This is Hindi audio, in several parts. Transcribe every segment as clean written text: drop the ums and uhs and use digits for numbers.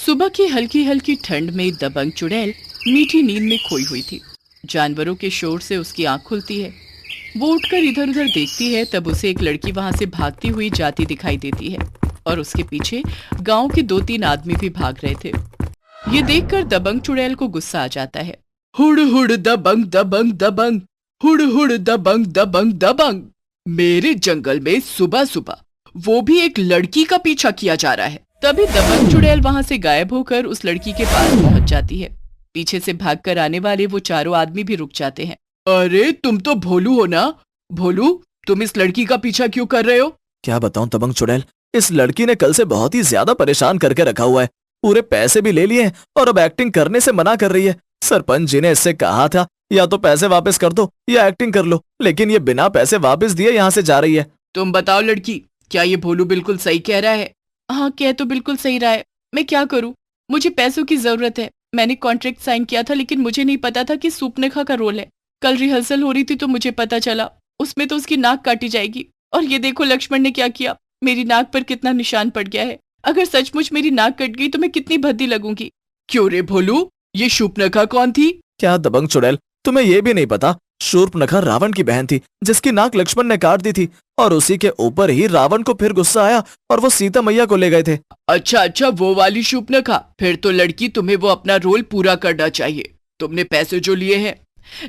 सुबह की हल्की हल्की ठंड में दबंग चुड़ैल मीठी नींद में खोई हुई थी। जानवरों के शोर से उसकी आंख खुलती है। वो उठकर इधर उधर देखती है, तब उसे एक लड़की वहां से भागती हुई जाती दिखाई देती है और उसके पीछे गांव के 2-3 आदमी भी भाग रहे थे। ये देखकर दबंग चुड़ैल को गुस्सा आ जाता है। हुड़ हुड़ दबंग दबंग दबंग, हुड़ हुड़ दबंग दबंग दबंग। मेरे जंगल में सुबह सुबह वो भी एक लड़की का पीछा किया जा रहा है। तभी दबंग चुड़ैल वहां से गायब होकर उस लड़की के पास पहुंच जाती है। पीछे से भागकर आने वाले वो चारों आदमी भी रुक जाते हैं। अरे तुम तो भोलू हो ना? भोलू, तुम इस लड़की का पीछा क्यों कर रहे हो? क्या बताऊं दबंग चुड़ैल, इस लड़की ने कल से बहुत ही ज्यादा परेशान करके रखा हुआ है। पूरे पैसे भी ले लिए हैं और अब एक्टिंग करने से मना कर रही है। सरपंच जी ने इससे कहा था या तो पैसे वापस कर दो या एक्टिंग कर लो, लेकिन ये बिना पैसे वापस दिए यहाँ से जा रही है। तुम बताओ लड़की, क्या ये भोलू बिल्कुल सही कह रहा है? हाँ, कह तो बिल्कुल सही रहा है। मैं क्या करूं? मुझे पैसों की जरूरत है। मैंने कॉन्ट्रैक्ट साइन किया था, लेकिन मुझे नहीं पता था कि सूपनेखा का रोल है। कल रिहर्सल हो रही थी तो मुझे पता चला उसमें तो उसकी नाक काटी जाएगी। और ये देखो लक्ष्मण ने क्या किया, मेरी नाक पर कितना निशान पड़ गया है। अगर सचमुच मेरी नाक कट गई तो मैं कितनी भद्दी लगूंगी। क्यों रे भोलू, ये शूर्पणखा कौन थी? क्या दबंग चुड़ैल, तुम्हें ये भी नहीं पता? शूर्पणखा रावण की बहन थी जिसकी नाक लक्ष्मण ने काट दी थी, और उसी के ऊपर ही रावण को फिर गुस्सा आया और वो सीता मैया को ले गए थे। अच्छा अच्छा, वो वाली शूर्पणखा। फिर तो लड़की, तुम्हें वो अपना रोल पूरा करना चाहिए। तुमने पैसे जो लिए हैं।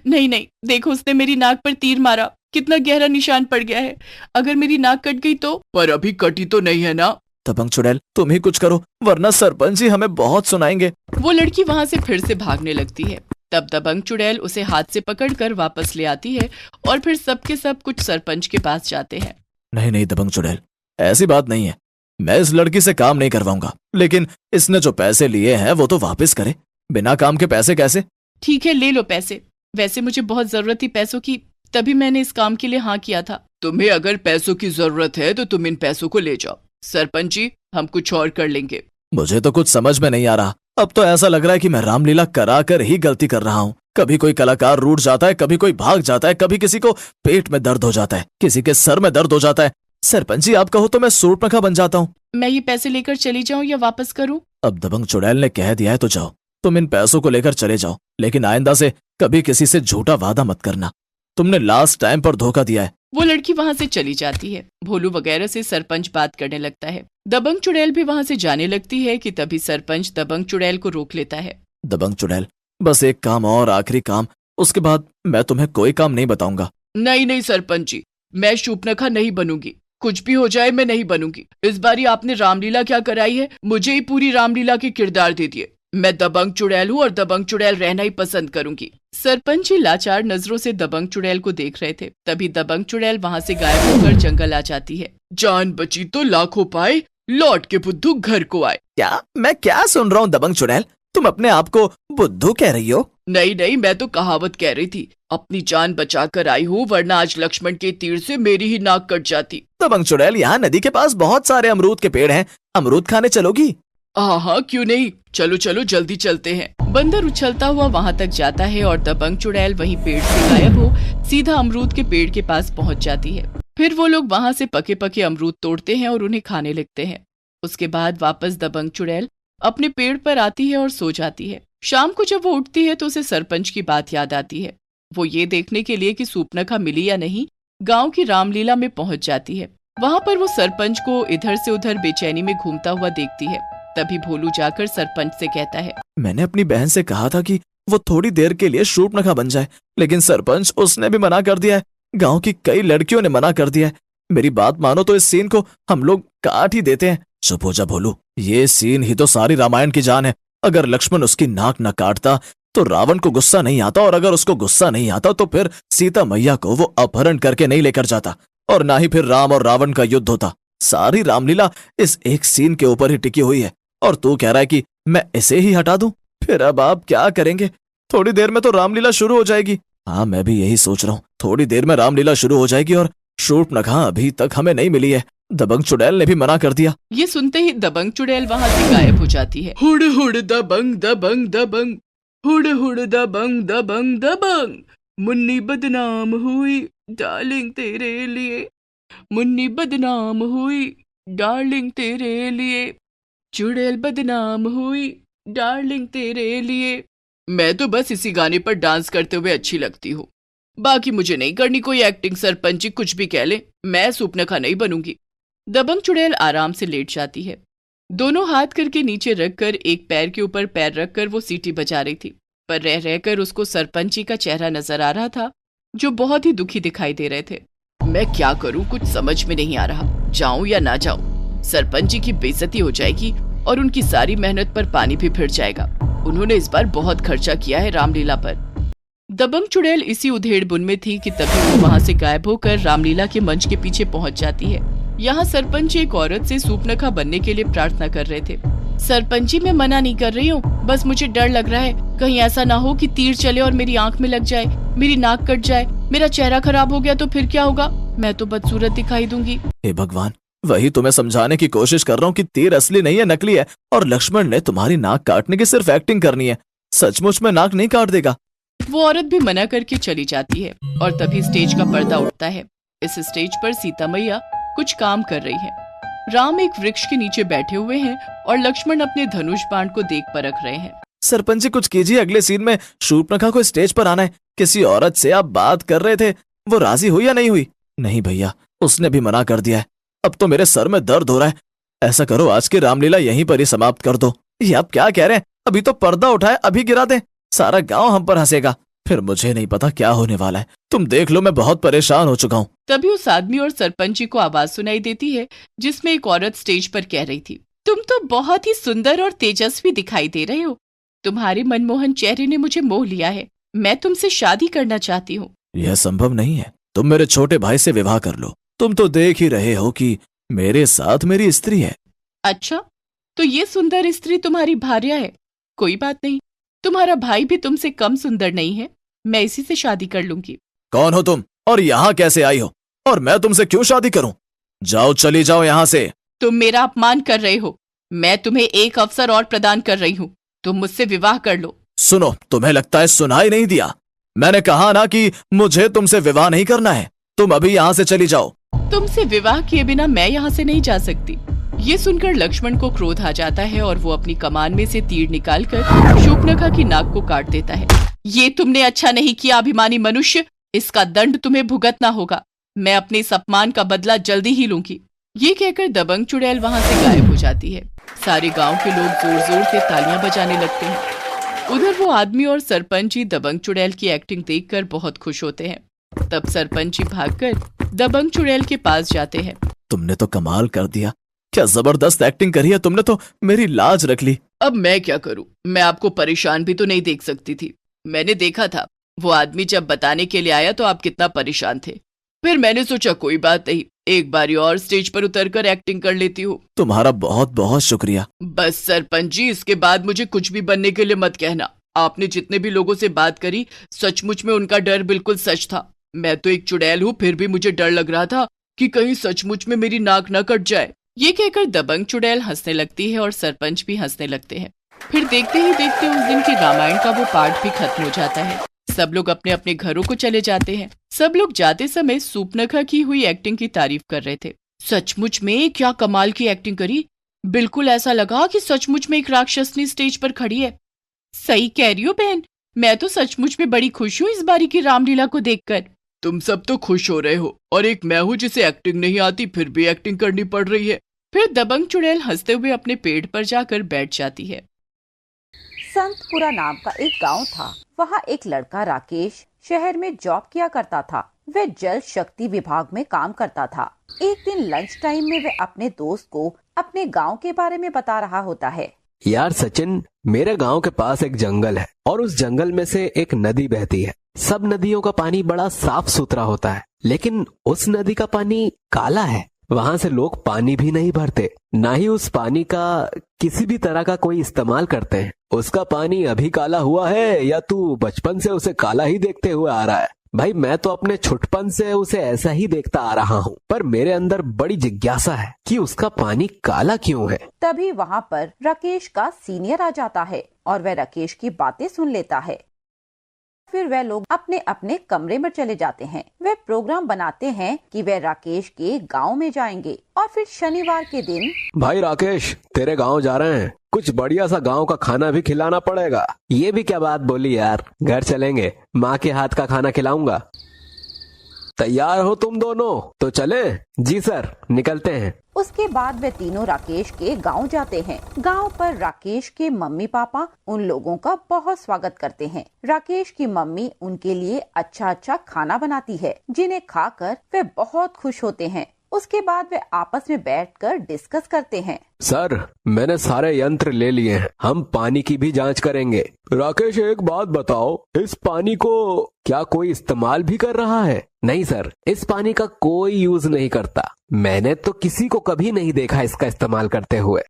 नहीं नहीं, देखो उसने मेरी नाक पर तीर मारा, कितना गहरा निशान पड़ गया है। अगर मेरी नाक कट गई तो? पर अभी कटी तो नहीं है ना? दबंग चुड़ैल, तुम ही कुछ करो वरना सरपंच जी हमें बहुत सुनाएंगे। वो लड़की वहां से फिर से भागने लगती है। तब दबंग चुड़ैल उसे हाथ से पकड़कर वापस ले आती है और फिर सबके सब कुछ सरपंच के पास जाते हैं। नहीं नहीं दबंग चुड़ैल, ऐसी बात नहीं है। मैं इस लड़की से काम नहीं करवाऊंगा, लेकिन इसने जो पैसे लिए हैं वो तो वापस करे। बिना काम के पैसे कैसे? ठीक है, ले लो पैसे। वैसे मुझे बहुत जरूरत थी पैसों की, तभी मैंने इस काम के लिए हाँ किया था। तुम्हें अगर पैसों की जरूरत है तो तुम इन पैसों को ले जाओ। सरपंच जी, हम कुछ और कर लेंगे। मुझे तो कुछ समझ में नहीं आ रहा। अब तो ऐसा लग रहा है कि मैं रामलीला करा कर ही गलती कर रहा हूँ। कभी कोई कलाकार रूठ जाता है, कभी कोई भाग जाता है, कभी किसी को पेट में दर्द हो जाता है, किसी के सर में दर्द हो जाता है। सरपंच जी, आप कहो तो मैं शूर्पणखा बन जाता हूँ। मैं ये पैसे लेकर चली जाऊँ या वापस करूँ? अब दबंग चुड़ैल ने कह दिया है तो जाओ। तुम इन पैसों को लेकर चले जाओ, लेकिन आइंदा से कभी किसी से झूठा वादा मत करना। तुमने लास्ट टाइम पर धोखा दिया है। वो लड़की वहां से चली जाती है। भोलू वगैरह से सरपंच बात करने लगता है। दबंग चुड़ैल भी वहां से जाने लगती है कि तभी सरपंच दबंग चुड़ैल को रोक लेता है। दबंग चुड़ैल, बस एक काम और, आखिरी काम, उसके बाद मैं तुम्हें कोई काम नहीं बताऊंगा। नहीं नहीं सरपंच जी, मैं शूर्पणखा नहीं बनूंगी। कुछ भी हो जाए मैं नहीं बनूंगी। इस बारी आपने रामलीला क्या कराई है, मुझे ही पूरी रामलीला के किरदार दे दिए। मैं दबंग चुड़ैल हूँ और दबंग चुड़ैल रहना ही पसंद करूंगी। सरपंच जी लाचार नजरों से दबंग चुड़ैल को देख रहे थे। तभी दबंग चुड़ैल वहां से गायब होकर जंगल आ जाती है। जान बची तो लाखों पाए, लौट के बुद्धू घर को आए। क्या मैं क्या सुन रहा हूँ दबंग चुड़ैल? तुम अपने आप को बुद्धू कह रही हो? नहीं नहीं, मैं तो कहावत कह रही थी। अपनी जान बचा कर आई हूँ, वरना आज लक्ष्मण के तीर से मेरी ही नाक कट जाती। दबंग चुड़ैल, यहाँ नदी के पास बहुत सारे अमरूद के पेड़ हैं, अमरूद खाने चलोगी? हाँ हाँ, क्यों नहीं, चलो चलो जल्दी चलते हैं। बंदर उछलता हुआ वहां तक जाता है और दबंग चुड़ैल वहीं पेड़ से गायब हो सीधा अमरूद के पेड़ के पास पहुंच जाती है। फिर वो लोग वहां से पके पके अमरूद तोड़ते हैं और उन्हें खाने लगते हैं। उसके बाद वापस दबंग चुड़ैल अपने पेड़ पर आती है और सो जाती है। शाम को जब वो उठती है तो उसे सरपंच की बात याद आती है। वो ये देखने के लिए कि सूपनखा मिली या नहीं, गांव की रामलीला में पहुंच जाती है। वहां पर वो सरपंच को इधर से उधर बेचैनी में घूमता हुआ देखती है। तभी भोलू जाकर सरपंच से कहता है, मैंने अपनी बहन से कहा था कि वो थोड़ी देर के लिए शूर्पणखा बन जाए, लेकिन सरपंच, उसने भी मना कर दिया है। गांव की कई लड़कियों ने मना कर दिया है। मेरी बात मानो तो इस सीन को हम लोग काट ही देते हैं। चुप हो जा भोलू, ये सीन ही तो सारी रामायण की जान है। अगर लक्ष्मण उसकी नाक न काटता तो रावण को गुस्सा नहीं आता, और अगर उसको गुस्सा नहीं आता तो फिर सीता मैया को वो अपहरण करके नहीं लेकर जाता, और ना ही फिर राम और रावण का युद्ध होता। सारी रामलीला इस एक सीन के ऊपर ही टिकी हुई है, और तू कह रहा है कि मैं इसे ही हटा दूं? फिर अब आप क्या करेंगे? थोड़ी देर में तो रामलीला शुरू हो जाएगी। हाँ, मैं भी यही सोच रहा हूँ। थोड़ी देर में रामलीला शुरू हो जाएगी और शूर्पणखा अभी तक हमें नहीं मिली है। दबंग चुड़ैल ने भी मना कर दिया। ये सुनते ही दबंग चुड़ैल वहां से गायब हो जाती है। हुड़ हुड़ दबंग दबंग दबंग, हुड़ हुड़ दबंग दबंग दबंग। मुन्नी बदनाम हुई डार्लिंग तेरे लिए, मुन्नी बदनाम हुई डार्लिंग तेरे लिए। चुड़ैल बदनाम हुई डार्लिंग तेरे लिए। मैं तो बस इसी गाने पर डांस करते हुए अच्छी लगती हूँ, बाकी मुझे नहीं करनी कोई एक्टिंग। सरपंच जी कुछ भी कह ले, मैं सूपनखा नहीं बनूंगी। दबंग चुड़ैल आराम से लेट जाती है। दोनों हाथ करके नीचे रखकर एक पैर के ऊपर पैर रखकर वो सीटी बजा रही थी, पर रह रहकर उसको सरपंच जी का चेहरा नजर आ रहा था, जो बहुत ही दुखी दिखाई दे रहे थे। मैं क्या करूं, कुछ समझ में नहीं आ रहा, जाऊं या ना जाऊं। सरपंच जी की बेइज्जती हो जाएगी और उनकी सारी मेहनत पर पानी भी फिर जाएगा। उन्होंने इस बार बहुत खर्चा किया है रामलीला पर। दबंग चुड़ैल इसी उधेड़ बुन में थी कि तभी वो वहां से गायब होकर रामलीला के मंच के पीछे पहुंच जाती है। यहाँ सरपंच जी एक औरत से सूपनखा बनने के लिए प्रार्थना कर रहे थे। सरपंच जी मैं मना नहीं कर रही हूँ, बस मुझे डर लग रहा है, कहीं ऐसा ना हो कि तीर चले और मेरी आंख में लग जाए, मेरी नाक कट जाए, मेरा चेहरा खराब हो गया तो फिर क्या होगा, मैं तो बदसूरत दिखाई दूंगी। हे भगवान, वही तुम्हें समझाने की कोशिश कर रहा हूँ कि तीर असली नहीं है, नकली है, और लक्ष्मण ने तुम्हारी नाक काटने की सिर्फ एक्टिंग करनी है, सचमुच में नाक नहीं काट देगा। वो औरत भी मना करके चली जाती है और तभी स्टेज का पर्दा उठता है। इस स्टेज पर सीता मैया कुछ काम कर रही है। राम एक वृक्ष के नीचे बैठे हुए हैं और लक्ष्मण अपने धनुष बाण को देख परख रहे हैं। सरपंच जी कुछ कीजिए, अगले सीन में शूर्पणखा को स्टेज पर आना है। किसी औरत से आप बात कर रहे थे, वो राजी हुई या नहीं हुई? नहीं भैया, उसने भी मना कर दिया है। अब तो मेरे सर में दर्द हो रहा है। ऐसा करो, आज की रामलीला यहीं पर ही समाप्त कर दो। ये आप क्या कह रहे हैं? अभी तो पर्दा उठाए, अभी गिरा दें, सारा गांव हम पर हंसेगा, फिर मुझे नहीं पता क्या होने वाला है। तुम देख लो, मैं बहुत परेशान हो चुका हूँ। तभी उस आदमी और सरपंच जी को आवाज सुनाई देती है, जिसमें एक औरत स्टेज पर कह रही थी, तुम तो बहुत ही सुंदर और तेजस्वी दिखाई दे रहे हो। तुम्हारे मनमोहन चेहरे ने मुझे मोह लिया है। मैं तुमसे शादी करना चाहती हूँ। यह संभव नहीं है। तुम मेरे छोटे भाई से विवाह कर लो। तुम तो देख ही रहे हो कि मेरे साथ मेरी स्त्री है। अच्छा, तो ये सुंदर स्त्री तुम्हारी भार्या है? कोई बात नहीं, तुम्हारा भाई भी तुमसे कम सुंदर नहीं है, मैं इसी से शादी कर लूंगी। कौन हो तुम और यहाँ कैसे आई हो, और मैं तुमसे क्यों शादी करूं? जाओ, चली जाओ यहाँ से। तुम मेरा अपमान कर रहे हो। मैं तुम्हें एक अवसर और प्रदान कर रही हूँ, तुम मुझसे विवाह कर लो। सुनो, तुम्हें लगता है सुनाई नहीं दिया? मैंने कहा ना कि मुझे तुमसे विवाह नहीं करना है। तुम अभी यहाँ से चली जाओ। तुमसे विवाह किए बिना मैं यहाँ से नहीं जा सकती। ये सुनकर लक्ष्मण को क्रोध आ जाता है और वो अपनी कमान में से तीर निकालकर शूर्पणखा की नाक को काट देता है। ये तुमने अच्छा नहीं किया अभिमानी मनुष्य, इसका दंड तुम्हें भुगतना होगा। मैं अपने इस अपमान का बदला जल्दी ही लूंगी। ये कहकर दबंग चुड़ैल वहां से गायब हो जाती है। सारे गांव के लोग जोर जोर से तालियां बजाने लगते हैं। उधर वो आदमी और सरपंच जी दबंग चुड़ैल की एक्टिंग देखकर बहुत खुश होते हैं। तब सरपंच जी भागकर दबंग चुड़ैल के पास जाते हैं। तुमने तो कमाल कर दिया, क्या जबरदस्त एक्टिंग करी है तुमने, तो मेरी लाज रख ली। अब मैं क्या करूं, मैं आपको परेशान भी तो नहीं देख सकती थी। मैंने देखा था वो आदमी जब बताने के लिए आया तो आप कितना परेशान थे। फिर मैंने सोचा कोई बात नहीं, एक बारी और स्टेज पर उतरकर एक्टिंग कर लेती हूँ। तुम्हारा बहुत बहुत शुक्रिया। बस सरपंच जी, इसके बाद मुझे कुछ भी बनने के लिए मत कहना। आपने जितने भी लोगों से बात करी, सचमुच में उनका डर बिल्कुल सच था। मैं तो एक चुड़ैल हूँ, फिर भी मुझे डर लग रहा था कि कहीं सचमुच में मेरी नाक न कट जाए। ये कहकर दबंग चुड़ैल हंसने लगती है और सरपंच भी हंसने लगते हैं। फिर देखते ही देखते उस दिन की रामायण का वो पाठ भी खत्म हो जाता है। सब लोग अपने अपने घरों को चले जाते हैं। सब लोग जाते समय सूर्पणखा की हुई एक्टिंग की तारीफ कर रहे थे। सचमुच में क्या कमाल की एक्टिंग करी, बिल्कुल ऐसा लगा कि सचमुच में एक राक्षसनी स्टेज पर खड़ी है। सही कह रही हो बहन, मैं तो सचमुच में बड़ी खुश हूँ इस बारी की रामलीला को देखकर। तुम सब तो खुश हो रहे हो और एक मैं हूँ जिसे एक्टिंग नहीं आती, फिर भी एक्टिंग करनी पड़ रही है। फिर दबंग चुड़ैल हंसते हुए अपने पेड़ पर जाकर बैठ जाती है। संतपुरा नाम का एक गांव था। वहाँ एक लड़का राकेश शहर में जॉब किया करता था। वह जल शक्ति विभाग में काम करता था। एक दिन लंच टाइम में वह अपने दोस्त को अपने गांव के बारे में बता रहा होता है। यार सचिन, मेरे गांव के पास एक जंगल है और उस जंगल में से एक नदी बहती है। सब नदियों का पानी बड़ा साफ सुथरा होता है, लेकिन उस नदी का पानी काला है। वहाँ से लोग पानी भी नहीं भरते, ना ही उस पानी का किसी भी तरह का कोई इस्तेमाल करते हैं। उसका पानी अभी काला हुआ है या तू बचपन से उसे काला ही देखते हुए आ रहा है? भाई, मैं तो अपने छुटपन से उसे ऐसा ही देखता आ रहा हूँ, पर मेरे अंदर बड़ी जिज्ञासा है कि उसका पानी काला क्यों है। तभी वहाँ पर राकेश का सीनियर आ जाता है और वह राकेश की बातें सुन लेता है। फिर वह लोग अपने अपने कमरे में चले जाते हैं। वे प्रोग्राम बनाते हैं कि वे राकेश के गांव में जाएंगे और फिर शनिवार के दिन भाई राकेश, तेरे गांव जा रहे हैं, कुछ बढ़िया सा गांव का खाना भी खिलाना पड़ेगा। ये भी क्या बात बोली यार, घर चलेंगे, माँ के हाथ का खाना खिलाऊंगा। तैयार हो तुम दोनों? तो चले? जी सर, निकलते हैं। उसके बाद वे तीनों राकेश के गांव जाते हैं। गांव पर राकेश के मम्मी पापा उन लोगों का बहुत स्वागत करते हैं। राकेश की मम्मी उनके लिए अच्छा अच्छा खाना बनाती है, जिन्हें खाकर वे बहुत खुश होते हैं। उसके बाद वे आपस में बैठकर डिस्कस करते हैं। सर, मैंने सारे यंत्र ले लिए हैं, हम पानी की भी जांच करेंगे। राकेश, एक बात बताओ, इस पानी को क्या कोई इस्तेमाल भी कर रहा है? नहीं सर, इस पानी का कोई यूज नहीं करता। मैंने तो किसी को कभी नहीं देखा इसका इस्तेमाल करते हुए।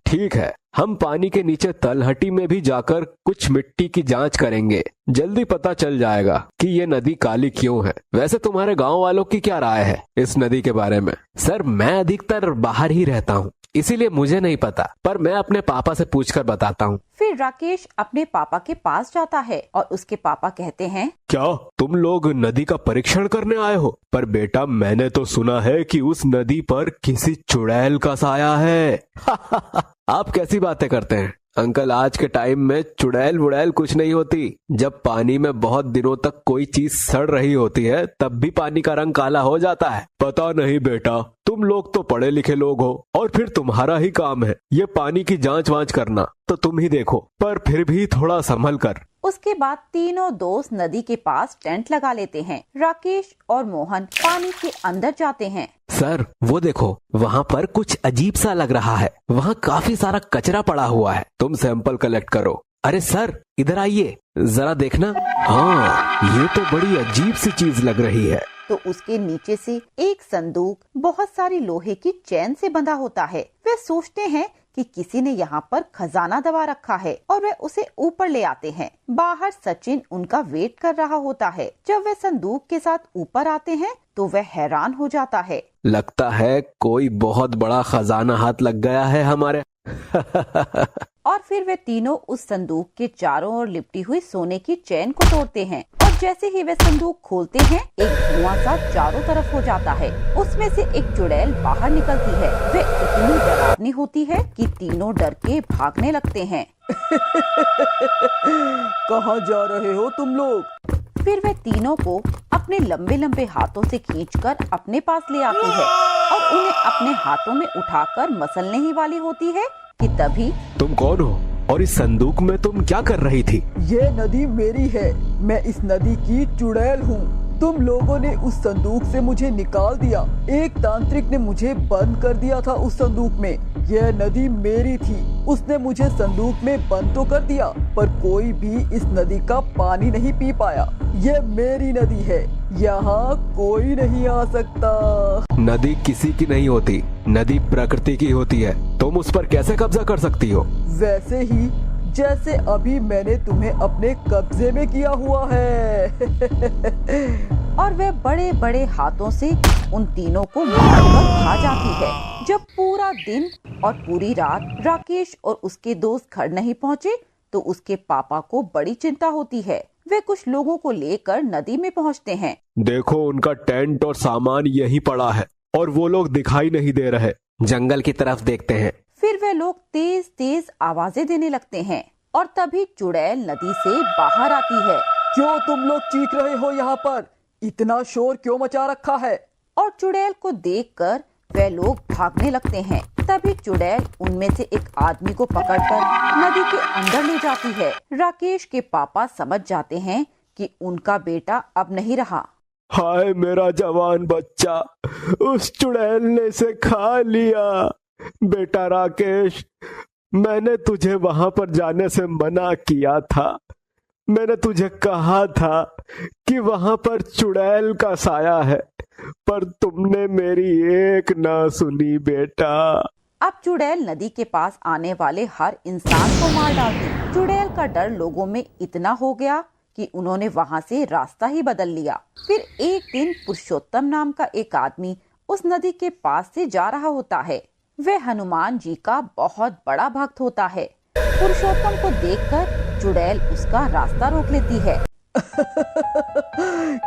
ठीक है, हम पानी के नीचे तलहटी में भी जाकर कुछ मिट्टी की जांच करेंगे, जल्दी पता चल जाएगा कि ये नदी काली क्यों है। वैसे तुम्हारे गांव वालों की क्या राय है इस नदी के बारे में? सर, मैं अधिकतर बाहर ही रहता हूँ, इसीलिए मुझे नहीं पता, पर मैं अपने पापा से पूछकर बताता हूँ। फिर राकेश अपने पापा के पास जाता है और उसके पापा कहते हैं, क्या तुम लोग नदी का परीक्षण करने आए हो? पर बेटा, मैंने तो सुना है कि उस नदी पर किसी चुड़ैल का साया है। आप कैसी बातें करते हैं अंकल, आज के टाइम में चुड़ैल वुड़ैल कुछ नहीं होती। जब पानी में बहुत दिनों तक कोई चीज सड़ रही होती है तब भी पानी का रंग काला हो जाता है। पता नहीं बेटा, तुम लोग तो पढ़े लिखे लोग हो और फिर तुम्हारा ही काम है ये पानी की जांच वांच करना, तो तुम ही देखो, पर फिर भी थोड़ा संभल कर। उसके बाद तीनों दोस्त नदी के पास टेंट लगा लेते हैं। राकेश और मोहन पानी के अंदर जाते हैं। सर, वो देखो, वहाँ पर कुछ अजीब सा लग रहा है। वहाँ काफी सारा कचरा पड़ा हुआ है, तुम सैंपल कलेक्ट करो। अरे सर, इधर आइए, जरा देखना। हाँ, ये तो बड़ी अजीब सी चीज लग रही है। तो उसके नीचे से एक संदूक बहुत सारी लोहे की चैन से बंधा होता है। वे सोचते हैं कि किसी ने यहाँ पर खजाना दबा रखा है और वे उसे ऊपर ले आते हैं। बाहर सचिन उनका वेट कर रहा होता है। जब वे संदूक के साथ ऊपर आते हैं तो वह हैरान हो जाता है। लगता है कोई बहुत बड़ा खजाना हाथ लग गया है हमारे। और फिर वे तीनों उस संदूक के चारों ओर लिपटी हुई सोने की चैन को तोड़ते हैं और जैसे ही वे संदूक खोलते हैं एक धुआं सा चारों तरफ हो जाता है। उसमें से एक चुड़ैल बाहर निकलती है। वे इतनी डरावनी होती है कि तीनों डर के भागने लगते हैं। कहाँ जा रहे हो तुम लोग? फिर वे तीनों को अपने लंबे लंबे हाथों से खींचकर अपने पास ले आती है और उन्हें अपने हाथों में उठाकर मसलने ही वाली होती है कि तभी तुम कौन हो और इस संदूक में तुम क्या कर रही थी? ये नदी मेरी है, मैं इस नदी की चुड़ैल हूँ। तुम लोगों ने उस संदूक से मुझे निकाल दिया। एक तांत्रिक ने मुझे बंद कर दिया था उस संदूक में। यह नदी मेरी थी, उसने मुझे संदूक में बंद तो कर दिया, पर कोई भी इस नदी का पानी नहीं पी पाया। यह मेरी नदी है, यहाँ कोई नहीं आ सकता। नदी किसी की नहीं होती, नदी प्रकृति की होती है। तुम उस पर कैसे कब्जा कर सकती हो? वैसे ही जैसे अभी मैंने तुम्हें अपने कब्जे में किया हुआ है। और वह बड़े बड़े हाथों से उन तीनों को मारकर खा जाती है। जब पूरा दिन और पूरी रात राकेश और उसके दोस्त घर नहीं पहुँचे तो उसके पापा को बड़ी चिंता होती है। वे कुछ लोगों को लेकर नदी में पहुँचते हैं। देखो, उनका टेंट और सामान यहीं पड़ा है और वो लोग दिखाई नहीं दे रहे। जंगल की तरफ देखते हैं। फिर वे लोग तेज तेज आवाजें देने लगते हैं और तभी चुड़ैल नदी से बाहर आती है। क्यों तुम लोग चीख रहे हो यहाँ पर? इतना शोर क्यों मचा रखा है? और चुड़ैल को देखकर वे लोग भागने लगते हैं। तभी चुड़ैल उनमें से एक आदमी को पकड़कर नदी के अंदर ले जाती है। राकेश के पापा समझ जाते हैं कि उनका बेटा अब नहीं रहा। हाय मेरा जवान बच्चा, उस चुड़ैल ने इसे खा लिया। बेटा राकेश, मैंने तुझे वहां पर जाने से मना किया था। मैंने तुझे कहा था कि वहां पर चुड़ैल का साया है, पर तुमने मेरी एक ना सुनी बेटा। अब चुड़ैल नदी के पास आने वाले हर इंसान को मार डालती। चुड़ैल का डर लोगों में इतना हो गया कि उन्होंने वहां से रास्ता ही बदल लिया। फिर एक दिन पुरुषोत्तम नाम का एक आदमी उस नदी के पास से जा रहा होता है। वह हनुमान जी का बहुत बड़ा भक्त होता है। पुरुषोत्तम को देखकर चुड़ैल उसका रास्ता रोक लेती है।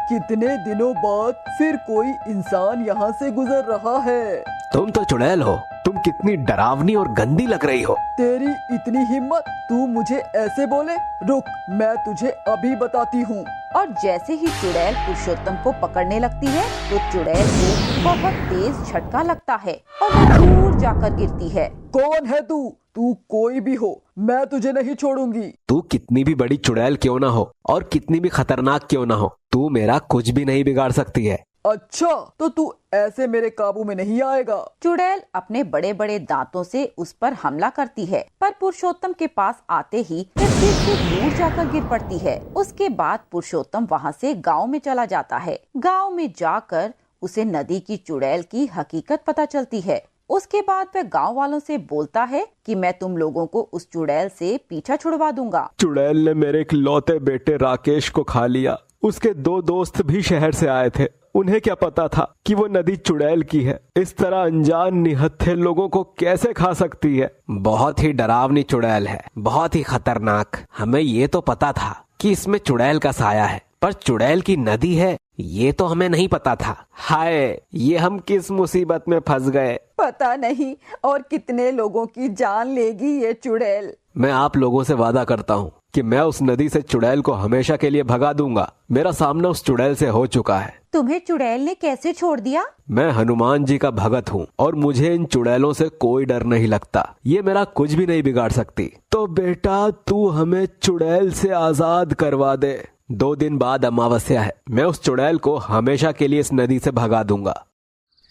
कितने दिनों बाद फिर कोई इंसान यहाँ से गुजर रहा है। तुम तो चुड़ैल हो, तुम कितनी डरावनी और गंदी लग रही हो। तेरी इतनी हिम्मत, तू मुझे ऐसे बोले? रुक, मैं तुझे अभी बताती हूँ। और जैसे ही चुड़ैल पुरुषोत्तम को पकड़ने लगती है तो चुड़ैल को बहुत तेज झटका लगता है और वो दूर जाकर गिरती है। कौन है तू? तू कोई भी हो, मैं तुझे नहीं छोड़ूंगी। तू कितनी भी बड़ी चुड़ैल क्यों ना हो और कितनी भी खतरनाक क्यों ना हो, तू मेरा कुछ भी नहीं बिगाड़ सकती है। अच्छा, तो तू ऐसे मेरे काबू में नहीं आएगा। चुड़ैल अपने बड़े बड़े दांतों से उस पर हमला करती है, पर पुरुषोत्तम के पास आते ही वह फिर से दूर जाकर गिर पड़ती है। उसके बाद पुरुषोत्तम वहाँ से गांव में चला जाता है। गांव में जाकर उसे नदी की चुड़ैल की हकीकत पता चलती है। उसके बाद वह गांव वालों से बोलता है कि मैं तुम लोगों को उस चुड़ैल से पीछा छुड़वा दूंगा। चुड़ैल ने मेरे इकलौते बेटे राकेश को खा लिया। उसके 2 दोस्त भी शहर से आए थे। उन्हें क्या पता था कि वो नदी चुड़ैल की है। इस तरह अनजान निहत्थे लोगों को कैसे खा सकती है। बहुत ही डरावनी चुड़ैल है, बहुत ही खतरनाक। हमें ये तो पता था कि इसमें चुड़ैल का साया है, पर चुड़ैल की नदी है ये तो हमें नहीं पता था। हाय, ये हम किस मुसीबत में फंस गए। पता नहीं और कितने लोगों की जान लेगी ये चुड़ैल। मैं आप लोगों से वादा करता हूँ कि मैं उस नदी से चुड़ैल को हमेशा के लिए भगा दूंगा। मेरा सामना उस चुड़ैल से हो चुका है। तुम्हें चुड़ैल ने कैसे छोड़ दिया? मैं हनुमान जी का भगत हूँ और मुझे इन चुड़ैलों से कोई डर नहीं लगता। ये मेरा कुछ भी नहीं बिगाड़ सकती। तो बेटा, तू हमें चुड़ैल से आजाद करवा दे। 2 दिन बाद अमावस्या है। मैं उस चुड़ैल को हमेशा के लिए इस नदी से भगा दूंगा।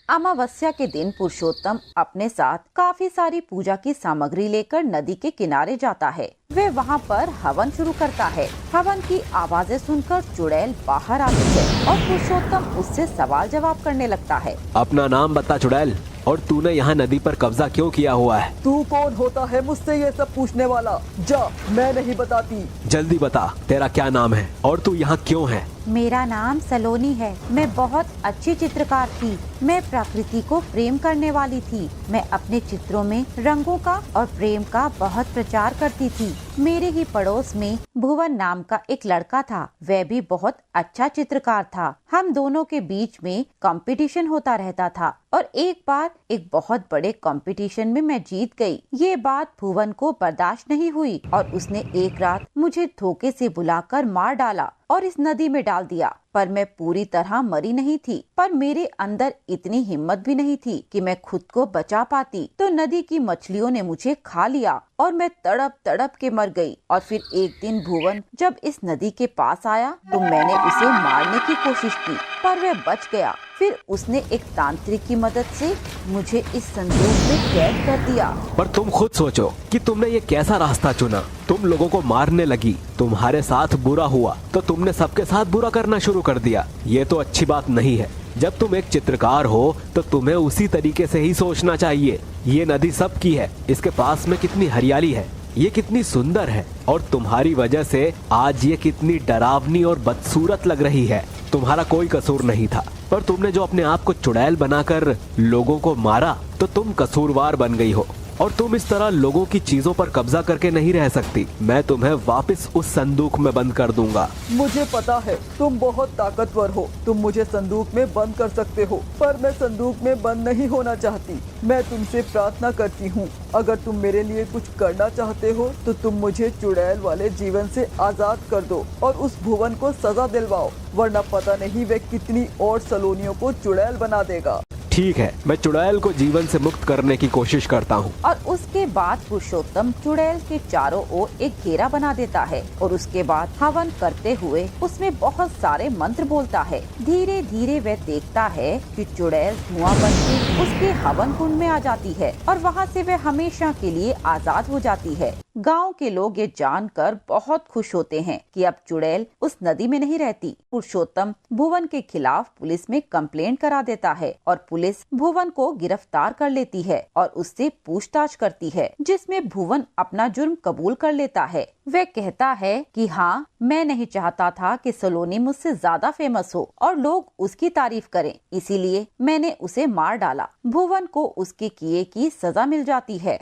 अमावस्या के दिन पुरुषोत्तम अपने साथ काफी सारी पूजा की सामग्री लेकर नदी के किनारे जाता है। वह वहाँ पर हवन शुरू करता है। हवन की आवाजें सुनकर चुड़ैल बाहर आती है और पुरुषोत्तम उससे सवाल जवाब करने लगता है। अपना नाम बता चुड़ैल, और तूने यहाँ नदी पर कब्जा क्यों किया हुआ है? तू कौन होता है मुझसे ये सब पूछने वाला? जा, मैं नहीं बताती। जल्दी बता, तेरा क्या नाम है और तू यहाँ क्यों है? मेरा नाम सलोनी है। मैं बहुत अच्छी चित्रकार थी। मैं प्रकृति को प्रेम करने वाली थी। मैं अपने चित्रों में रंगों का और प्रेम का बहुत प्रचार करती थी। मेरे ही पड़ोस में भुवन नाम का एक लड़का था। वह भी बहुत अच्छा चित्रकार था। हम दोनों के बीच में कंपटीशन होता रहता था और एक बार एक बहुत बड़े कंपटीशन में मैं जीत गई। ये बात भुवन को बर्दाश्त नहीं हुई और उसने एक रात मुझे धोखे से बुलाकर मार डाला और इस नदी में डाल दिया। पर मैं पूरी तरह मरी नहीं थी, पर मेरे अंदर इतनी हिम्मत भी नहीं थी कि मैं खुद को बचा पाती। तो नदी की मछलियों ने मुझे खा लिया और मैं तड़प तड़प के मर गई। और फिर एक दिन भुवन जब इस नदी के पास आया तो मैंने उसे मारने की कोशिश की, पर वह बच गया। फिर उसने एक तांत्रिक की मदद से मुझे इस संदूक में कैद कर दिया। पर तुम खुद सोचो कि तुमने ये कैसा रास्ता चुना। तुम लोगों को मारने लगी, तुम्हारे साथ बुरा हुआ तो तुमने सबके साथ बुरा करना शुरू कर दिया। ये तो अच्छी बात नहीं है। जब तुम एक चित्रकार हो तो तुम्हें उसी तरीके से ही सोचना चाहिए। ये नदी सबकी है, इसके पास में कितनी हरियाली है, ये कितनी सुंदर है, और तुम्हारी वजह से आज ये कितनी डरावनी और बदसूरत लग रही है। तुम्हारा कोई कसूर नहीं था, पर तुमने जो अपने आप को चुड़ैल बनाकर लोगों को मारा तो तुम कसूरवार बन गई हो। और तुम इस तरह लोगों की चीजों पर कब्जा करके नहीं रह सकती। मैं तुम्हें वापस उस संदूक में बंद कर दूंगा। मुझे पता है तुम बहुत ताकतवर हो, तुम मुझे संदूक में बंद कर सकते हो, पर मैं संदूक में बंद नहीं होना चाहती। मैं तुमसे प्रार्थना करती हूँ, अगर तुम मेरे लिए कुछ करना चाहते हो तो तुम मुझे चुड़ैल वाले जीवन से आजाद कर दो और उस भुवन को सजा दिलवाओ, वरना पता नहीं वे कितनी और सलोनियों को चुड़ैल बना देगा। ठीक है, मैं चुड़ैल को जीवन से मुक्त करने की कोशिश करता हूँ। और उसके बाद पुरुषोत्तम चुड़ैल के चारों ओर एक घेरा बना देता है और उसके बाद हवन करते हुए उसमें बहुत सारे मंत्र बोलता है। धीरे धीरे वह देखता है कि चुड़ैल धुआं बनके उसके हवन कुंड में आ जाती है और वहाँ से वह हमेशा के लिए आजाद हो जाती है। गांव के लोग ये जानकर बहुत खुश होते हैं कि अब चुड़ैल उस नदी में नहीं रहती। पुरुषोत्तम भुवन के खिलाफ पुलिस में कंप्लेंट करा देता है और पुलिस भुवन को गिरफ्तार कर लेती है और उससे पूछताछ करती है, जिसमें भुवन अपना जुर्म कबूल कर लेता है। वह कहता है कि हाँ, मैं नहीं चाहता था कि सलोनी मुझसे ज्यादा फेमस हो और लोग उसकी तारीफ करें, इसीलिए मैंने उसे मार डाला। भुवन को उसके किए की सजा मिल जाती है।